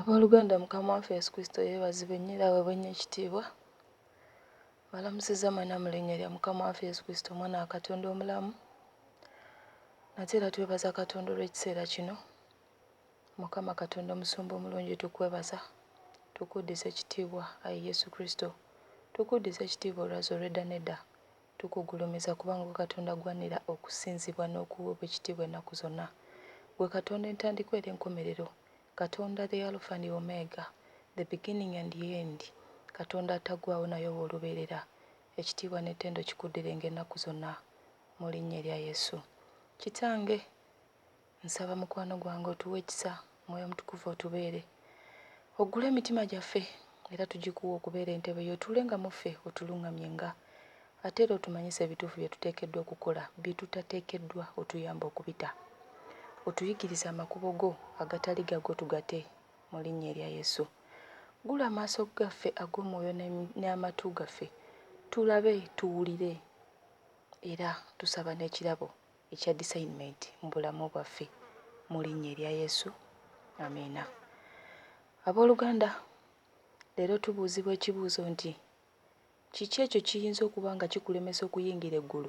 Abooluganda, Mukama waffe Yesu Kristo yeebazibwe nnyo era aweebwe nnyo ekitiibwa. Balamusiza mwena mu linnya lya Mukama waffe Yesu Kristo, Omwana wa Katonda omulamu. Nate era twebaza Katonda olw'ekiseera kino. Mukama Katonda omusumba omulungi, tukwebaza, tukuddisa ekitiibwa, Ayi Yesu Kristo. Tukuddisa ekitiibwa olwazi olw'edda n'edda. Tukugulumiza kubanga gwe Katonda gwanira okusinzibwa n'okuweebwa ekitiibwa ennaku zonna. Gwe Katonda entandikwa era enkomerero. Katonda the Alpha and Omega, the beginning and the end. Katonda ataggwaawo naye olubeerera. Ekitiibwa n'ettendo kikuddirenga ennaku zonna mu linnya erya Yesu. Kitange, nsaba mukwano gwange otuwe ekisa, Mwoyo Mutukuvu otubeere. Oggule emitima gyaffe era tugikuwa okubeera entebe y'otuulenga mu ffe, otuluŋŋamyenga. Ate era otumanyisa ebituufu bye tuteekeddwa okukola, bye tutateekeddwa otuyamba okubita. Otuyigirize amakubo go agatali gago tugate mu linnya erya Yesu. Gula amaaso gaffe ag'omwoyo n'amatu gaffe, tulabe, tuwulire era tusaba n'ekirabo ekya discernment mu bulamu bwaffe mu linnya erya Yesu. Amiina. Abooluganda, leero tubuuzibwa ekibuuzo nti kiki ekyo kiyinza okuba nga kikulemesa okuyingira eggulu?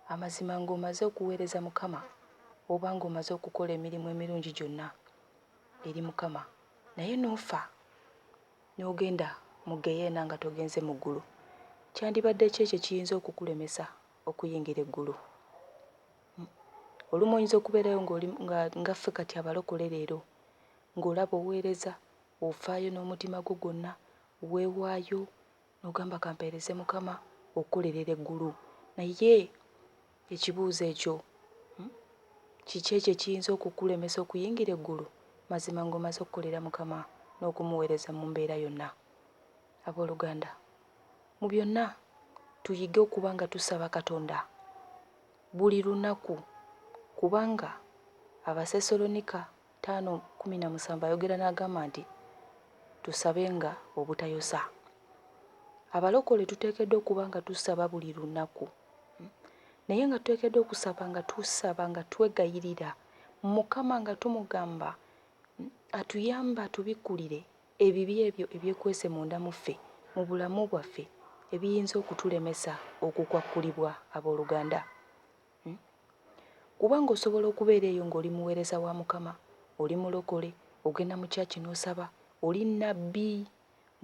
Amazima ng'omaze okuweereza Mukama oba ng'omaze okukola emirimu emirungi gyonna eri Mukama, naye n'ofa n'ogenda mu geyeena nga togenze mu ggulu, kyandibadde ki ekyo kiyinza okukulemesa okuyingira eggulu? Olumu oyinza okubeerayo nga ffe kati abalokole leero, ng'olaba oweereza, ofaayo n'omutima gwo gwonna, weewaayo n'ogamba kampeereze Mukama okukolerera eggulu. Naye ekibuuzo ekyo, kiki ekyo ekiyinza okukulemesa okuyingira eggulu? Mazima ng'omaze okukolera Mukama n'okumuweereza mu mbeera yonna. Abooluganda, mu byonna tuyige okuba nga tusaba Katonda buli lunaku, kubanga Abasessoloniika 5:17 ayogera n'agamba nti tusabenga obutayosa. Abalokole tuteekeddwa okuba nga tusaba buli lunaku, naye nga tuteekeddwa okusaba nga tusaba nga twegayirira Mukama, nga tumugamba atuyamba atubikkulire ebibi ebyo ebyekwese munda mu ffe, mu bulamu bwaffe, ebiyinza okutulemesa okukwakkulibwa. Abooluganda, kubanga osobola okubeera eyo ng'oli muweereza wa Mukama, oli mulokole, ogenda mu kyaki n'osaba, oli nnabbi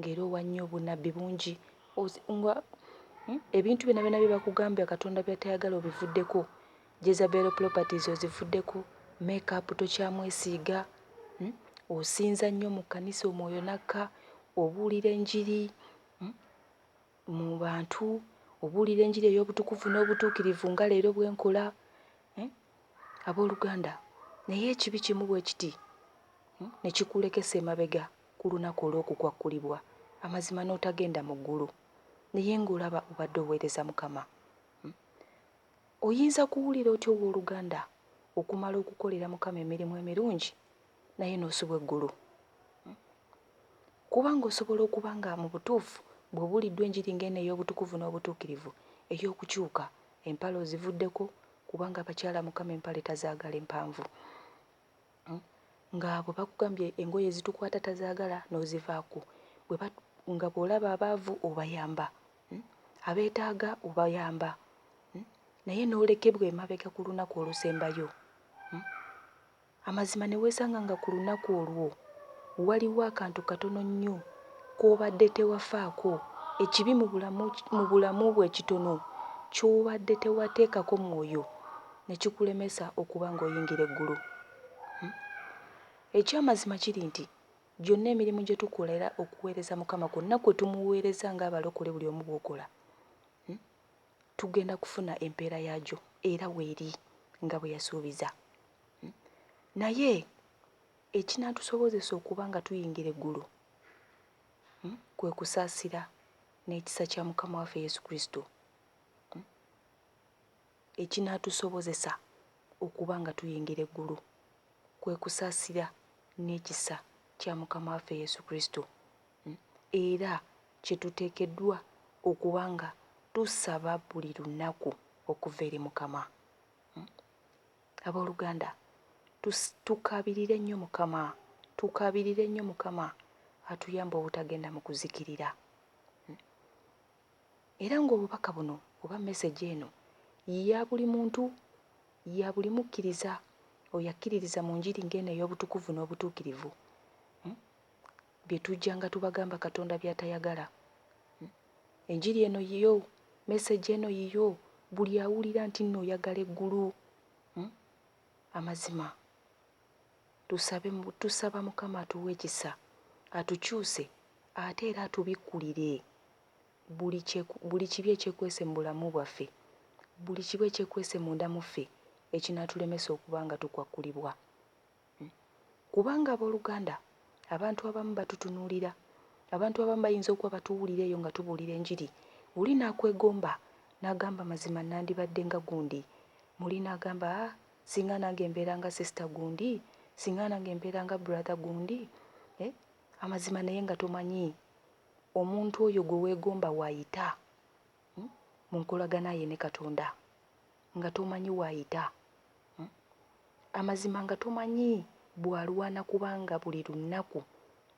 ng'era owa nnyo obunnabbi bungi, ebintu byonna byonna bye bakugambye Katonda by'atayagala obivuddeko, Jezebel properties ozivuddeko, make-up tokyamwesiiga, osinza nnyo mu kkanisa, omwoyo nakka, obuulira enjiri mu bantu, obuulira enjiri ey'obutukuvu n'obutuukirivu nga leero bwe nkola. Abooluganda, naye ekibi kimu bwe kiti ne kikulekesa emabega ku lunaku olw'okukwakkulibwa, amazima n'otagenda mu ggulu, naye ng'olaba obadde oweereza Mukama. Oyinza kuwulira otya owooluganda okumala okukolera Mukama emirimu emirungi naye n'osubwa eggulu? Kubanga osobola okuba nga mu butuufu bw'obuuliddwa enjiri ng'eno ey'obutukuvu n'obutuukirivu, ey'okukyuka, empale ozivuddeko, kubanga abakyala Mukama empale tazaagala empanvu, nga bwe bakugambye engoye ezitukwata tazaagala n'ozivaako, nga bw'olaba abaavu obayamba, abeetaaga obayamba, naye n'olekebwa emabega ku lunaku olusembayo. Amazima ne weesanga nga ku lunaku olwo waliwo akantu katono nnyo k'obadde tewafaako, ekibi mu bulamu bwe ekitono ky'obadde tewateekako mwoyo ne kikulemesa okuba ng'oyingira eggulu. Eky'amazima kiri nti gyonna emirimu gye tukolera okuweereza Mukama, kwonna kwe tumuweereza ng'abalokole buli omu bw'okola, tugenda kufuna empeera yaagyo era weeri nga bwe yasuubiza. Naye ekinaatusobozesa okuba nga tuyingira eggulu kwe kusaasira n'ekisa kya Mukama waffe Yesu Kristo. Ekinaatusobozesa okuba nga tuyingira eggulu kwe kusaasira n'ekisa kya Mukama waffe Yesu Kristo, era kye tuteekeddwa okuba nga tusaba buli lunaku okuva eri Mukama. Abooluganda, tukabirire nnyo Mukama Tukaabirire nnyo Mukama atuyamba obutagenda mu kuzikirira. Era ng'obubaka buno oba message eno ya buli muntu, ya buli mukkiriza oyo akkiririza mu njiri ng'eno ey'obutukuvu n'obutuukirivu. Bye tujja nga tubagamba Katonda by'atayagala. Enjiri eno yiyo, message eno yiyo, buli awulira nti nno oyagala eggulu. Amazima tusaba Mukama atuwe ekisa, atukyuse ate era atubikkulire buli kibi ekyekwese mu bulamu bwaffe, buli kibi ekyekwese munda mu ffe ekinaatulemesa okuba nga tukwakkulibwa. Kubanga abooluganda, abantu abamu batutunuulira, abantu abamu bayinza okuba batuwulira eyo nga tubuulira enjiri, oli n'akwegomba n'agamba mazima nandibadde nga gundi, muli n'agamba singa nange mbeera nga sisita gundi, singa nange mbeera nga brother gundi. Amazima naye nga tomanyi omuntu oyo gwe weegomba waayita mu nkolagana ye ne Katonda, nga tomanyi waayita. Amazima nga tomanyi bw'alwana kubanga buli lunaku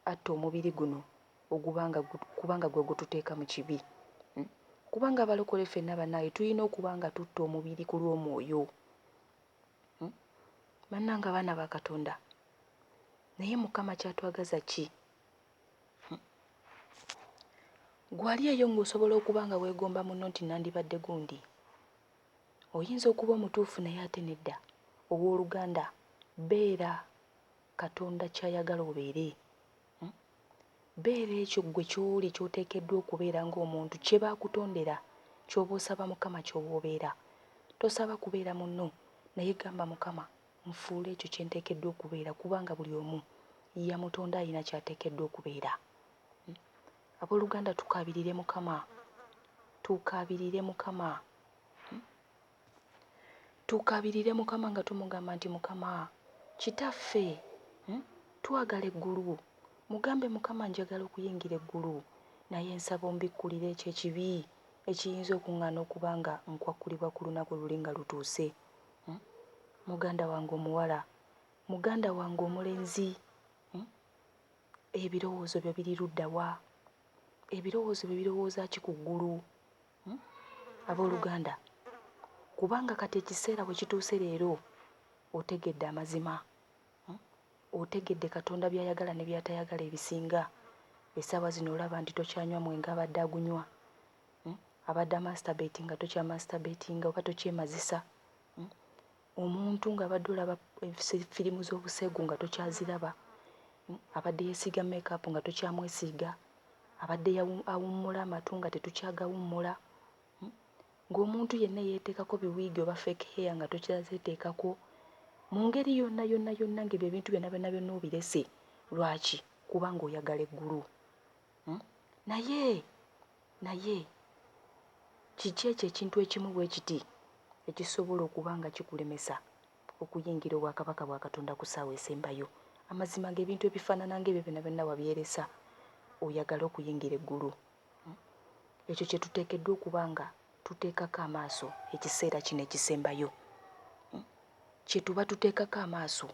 atta omubiri guno kubanga gwe gututeeka mu kibi. Kubanga abalokole ffenna bannaaye tulina okuba nga tutta omubiri ku lw'omwoyo. Bannange abaana ba Katonda, naye Mukama kyatwagaza ki? Gwali eyo ng'osobola okuba nga weegomba munno nti nandibadde gundi. Oyinza okuba omutuufu naye ate nedda. Owooluganda, beera Katonda ky'ayagala obeere. Beera ekyo ggwe ky'oli ky'oteekeddwa okubeera ng'omuntu, kye baakutondera, ky'oba osaba Mukama ky'oba obeera. Tosaba kubeera munno, naye gamba Mukama nfuule ekyo kye nteekeddwa okubeera, kubanga buli omu yamutonda alina ky'ateekeddwa okubeera. Abooluganda, tukaabirire Mukama, tukaabirire Mukama, tukaabirire Mukama nga tumugamba nti Mukama Kitaffe, twagala eggulu. Mugambe Mukama njagala okuyingira eggulu, naye nsaba ombikkulire ekyo ekibi ekiyinza okuŋŋaana okuba nga nkwakkulibwa ku lunaku luli nga lutuuse. Muganda wange omuwala, muganda wange omulenzi, ebirowoozo byo biri ludda wa? Ebirowoozo byo birowooza ki ku ggulu? Abooluganda, kubanga kati ekiseera bwe kituuse leero otegedde amazima, otegedde Katonda by'ayagala ne by'atayagala ebisinga. Essaawa zino olaba nti tokyanywa mwenge abadde agunywa, abadde amasturbate nga tokyamastubatinga oba tokyemazisa, omuntu ng'abadde olaba firimu z'obuseegu nga tokyaziraba, abadde yeesiiga makeup nga tokyamwesiiga, abadde awummula amatu nga tetukyagawummula, ng'omuntu yenna yeeteekako biwiigi oba fake hair nga tokyazeeteekako, mu ngeri yonna ng'ebyo ebintu byonna byonna obirese. Lwaki? Kubanga oyagala eggulu. Naye kiki ekyo ekintu ekimu bwe kiti ekisobola okuba nga kikulemesa okuyingira obwakabaka bwa Katonda ku ssaawa esembayo? Amazima ng'ebintu ebifaanana ng'ebyo byonna byonna wabyeresa, oyagala okuyingira eggulu. Ekyo kye tuteekeddwa okuba nga tuteekako amaaso ekiseera kino ekisembayo. Kye tuba tuteekako amaaso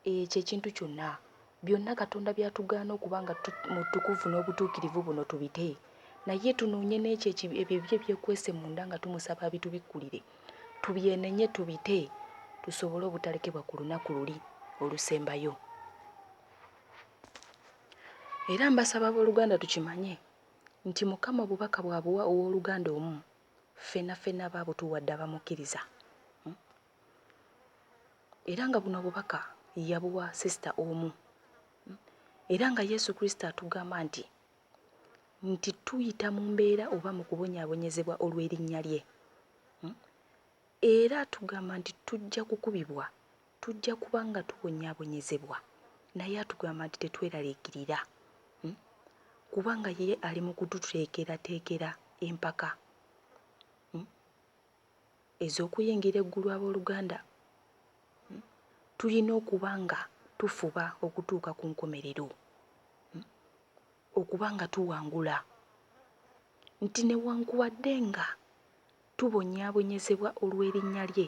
ekyo ekintu kyonna, byonna Katonda by'atugaana okuba nga mu ttukuvu n'obutuukirivu buno tubite, naye tunoonye n'ekyo ebyo ebyekwese munda nga tumusaba abitubikkulire, tubyenenye tubite, tusobole obutalekebwa ku lunaku luli olusembayo. Era mbasaba abooluganda tukimanye nti Mukama obubaka bw'abuwa owooluganda omu, ffenna baabutuwadde abamukkiriza. Era nga buno obubaka yabuwa sisita omu. Era nga Yesu Kristo atugamba nti tuyita mu mbeera oba mu kubonyaabonyezebwa olw'erinnya lye. Era atugamba nti tujja kukubibwa, tujja kuba nga tubonyaabonyezebwa, naye atugamba nti tetweraliikirira, kubanga ye ali mu kututeekerateekera empaka ez'okuyingira eggulu. Abooluganda, tulina okuba nga tufuba okutuuka ku nkomerero, okuba nga tuwangula, nti newankubadde nga tubonyaabonyezebwa olw'erinnya lye,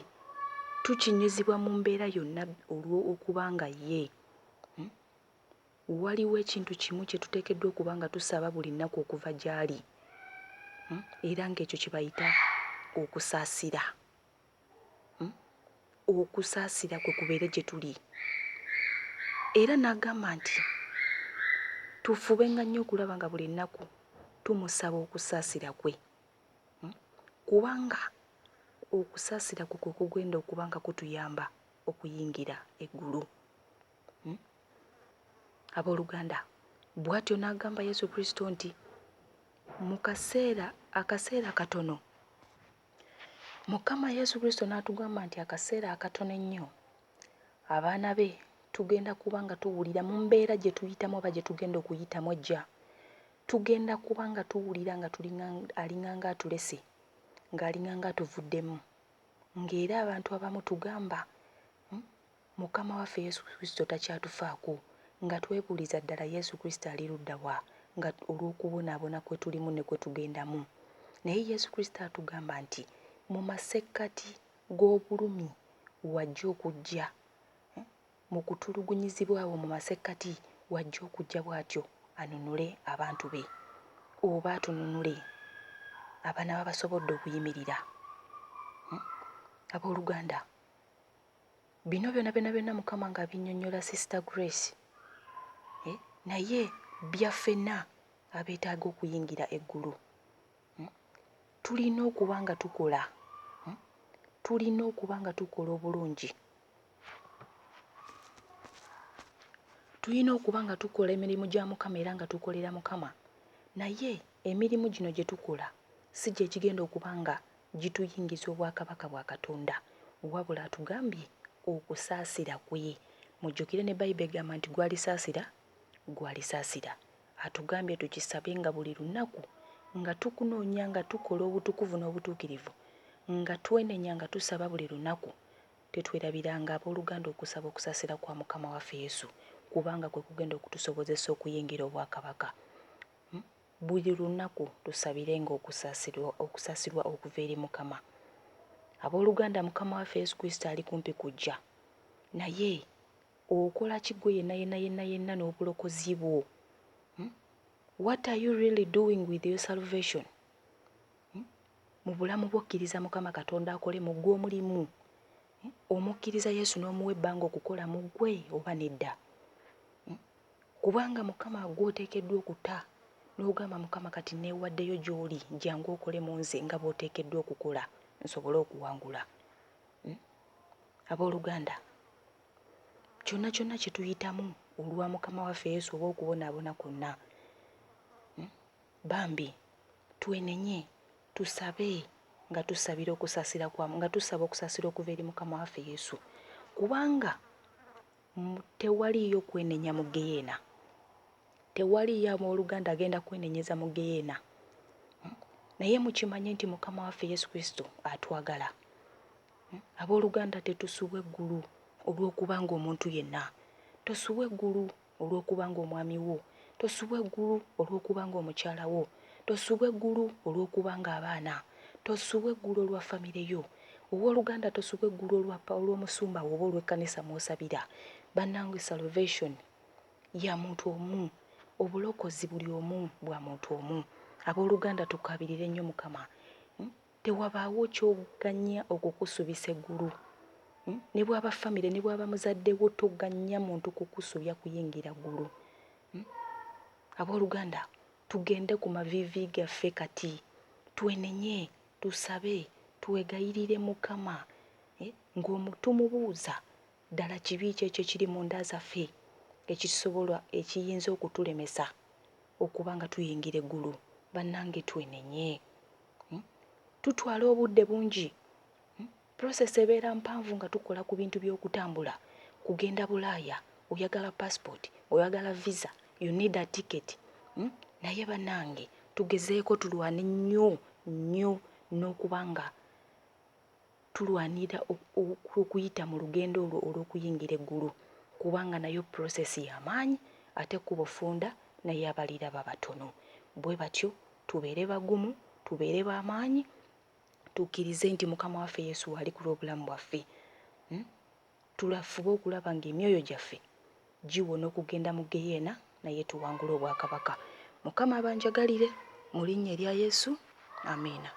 tukinyuzibwa mu mbeera yonna olw'okuba nga ye waliwo ekintu kimu kye tuteekeddwa okuba nga tusaba buli nnaku okuva gy'ali, era ng'ekyo kye bayita okusaasira. Okusaasira kwe kubeere gye tuli. Era n'agamba nti tufubenga nnyo okulaba nga buli nnaku tumusaba okusaasira kwe, kubanga okusaasira kwe kwe kugenda okuba nga kutuyamba okuyingira eggulu. Abooluganda, bw'atyo n'agamba Yesu Kristo nti mu akaseera katono, Mukama Yesu Kristo n'atugamba nti akaseera akatono ennyo abaana be tugenda kuba nga tuwulira mu mbeera gye tuyitamu oba gye tugenda okuyitamu ejja, tugenda kuba nga tuwulira nga alinganga atulese, ng'alinganga atuvuddemu, ng'era abantu abamu tugamba Mukama waffe Yesu Kristo takyatufaako, nga twebuuliza ddala Yesu Kristo ali ludda wa, nga olw'okubonaabona kwe tulimu ne kwe tugendamu. Naye Yesu Kristo atugamba nti mu masekkati g'obulumi wajja okujja, mu kutulugunyizibwa awo mu masekkati wajja okujja bw'atyo anunule abantu be, oba atununule abaana babasobodde okuyimirira. Abooluganda, bino byonna Mukama nga binnyonnyola Sister Grace, naye byaffenna abeetaaga okuyingira eggulu. Tulina okuba nga tukola, tulina okuba nga tukola obulungi, tulina okuba nga tukola emirimu gya Mukama era nga tukolera Mukama. Naye emirimu gino gye tukola si gye gigenda okuba nga gituyingiza obwakabaka bwa Katonda, wabula atugambye okusaasira kwe. Mujjukire ne Bayibuli egamba nti gw'alisaasira gw'alisaasira. Atugambye tukisabenga buli lunaku nga tukunoonya, nga tukola obutukuvu n'obutuukirivu, nga twenenya, nga tusaba buli lunaku. Tetwerabiranga abooluganda okusaba okusaasira kwa Mukama waffe Yesu, kubanga kwe kugenda okutusobozesa okuyingira obwakabaka. Buli lunaku tusabirenga okusaasirwa okuva eri Mukama. Abooluganda, Mukama waffe Yesu Kristo ali kumpi kujja, naye okola ki gwe yenna n'obulokozi bwo? What are you really doing with your salvation? Mu bulamu bw'okkiriza Mukama Katonda akole mu gwe omulimu, omukkiriza Yesu n'omuwa ebbanga okukola mu gwe oba nedda? Kubanga Mukama gw'oteekeddwa okutta n'ogamba Mukama kati neewaddeyo gy'oli, jangu okole mu nze nga bw'oteekeddwa okukola nsobole okuwangula. Abooluganda, kyonna kye tuyitamu olwa Mukama waffe Yesu oba okubonaabona kwonna, bambi twenenye tusabe nga tusabira okusaasira nga tusaba okusaasira okuva eri Mukama waffe Yesu, kubanga tewaliyo kwenenya mu ggeyeena, tewaliyo abooluganda agenda kwenenyeza mu ggeyeena. Naye mukimanye nti Mukama waffe Yesu Kristo atwagala. Abooluganda, tetusubwa eggulu olw'okuba nga omuntu yenna, tosubwa eggulu olw'okuba nga omwami wo, tosubwa eggulu olw'okuba nga omukyala wo, tosubwa eggulu olw'okuba nga abaana, tosubwa eggulu olwa famire yo. Owooluganda, tosubwa eggulu olw'omusumba wo oba olw'ekkanisa mw'osabira. Bannange, salvation ya muntu omu, obulokozi buli omu bwa muntu omu. Abooluganda, tukabirire nnyo Mukama. Tewabaawo ky'oganya okukusubisa eggulu. Ne bw'aba famire, ne bw'aba muzadde wo, toganya muntu kukusubya kuyingira ggulu. Abooluganda, tugende ku maviivi gaffe kati, twenenye, tusabe, twegayirire Mukama, ng'omutumubuuza ddala kibi ekyo kiri mu nda zaffe ekiyinza okutulemesa okuba nga tuyingira eggulu. Bannange, twenenye. Tutwala obudde bungi, process ebeera mpanvu nga tukola ku bintu by'okutambula, kugenda Bulaaya, oyagala passport, oyagala visa, you need a ticket. Naye bannange, tugezeeko tulwane nnyo n'okuba nga tulwanira okuyita mu lugendo olwo olw'okuyingira eggulu, kubanga nayo process y'amaanyi ate kuba funda naye abalira batono. Bwe batyo tubeere bagumu, tubeere b'amaanyi, tukkirize nti Mukama waffe Yesu ali ku lw'obulamu bwaffe. Tulafube okulaba ng'emyoyo gyaffe giwona okugenda mu geyeena naye tuwangule obwakabaka. Mukama abanjagalire mu linnya erya Yesu, amiina.